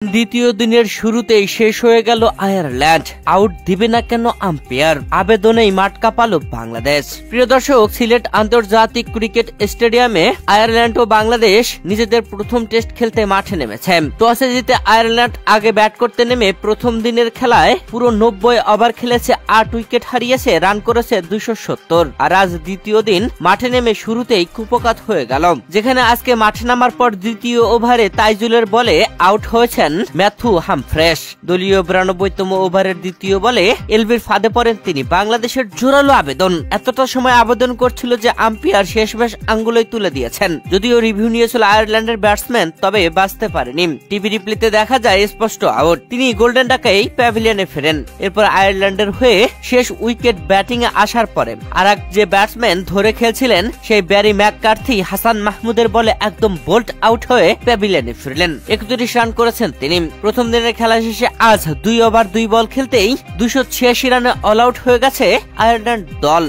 দ্বিতীয় দিনের শুরুতেই শেষ হয়ে গেল আয়ারল্যান্ড। আউট দিবে না কেন আম্পায়ার, আবেদনেই মাঠ কাঁপালো বাংলাদেশ। প্রিয় দর্শক, সিলেট আন্তর্জাতিক ক্রিকেট স্টেডিয়ামে আয়ারল্যান্ড ও বাংলাদেশ নিজেদের প্রথম টেস্ট খেলতে মাঠে নেমেছে। টসে জিতে আয়ারল্যান্ড আগে ব্যাট করতে নেমে প্রথম দিনের খেলায় পুরো 90 ওভার খেলেছে, 8 উইকেট হারিয়েছে, রান করেছে 270। আর আজ দ্বিতীয় দিন মাঠে নেমে শুরুতেই কুপকাত হয়ে গেল, যেখানে আজকে মাঠে নামার পর দ্বিতীয় ওভারে তাইজুলের বলে আউট হয়েছেন ম্যাথু হামফ্রেশ। দলীয় 92তম ওভারের দ্বিতীয় বলে এলবির ফাঁদে পড়েন তিনি। বাংলাদেশের জোরালো আবেদন, এতটা সময় আবেদন করছিল যে আম্পায়ার শেষমেশ আঙ্গুলে তুলে দিয়েছেন। যদিও রিভিউ নিয়েছিল আয়ারল্যান্ডের ব্যাটসম্যান, তবে বাঁচতে পারেনি। টিভি রিপ্লেতে দেখা যায় স্পষ্ট আউট। তিনি গোল্ডেন ডাকাই প্যাভিলিয়নে ফেরেন। এরপর আয়ারল্যান্ডের হয়ে শেষ উইকেট ব্যাটিং এ আসার পরে আরেক যে ব্যাটসম্যান ধরে খেলছিলেন সেই ব্যারি ম্যাককার্থি হাসান মাহমুদের বলে একদম বোল্ট আউট হয়ে প্যাভিলিয়নে ফিরলেন। 31 রান করেছেন তিনি। প্রথম দিনের খেলা শেষে আজ 2 ওভার 2 বল খেলতেই 286 রানে অল আউট হয়ে গেছে আয়ারল্যান্ড দল।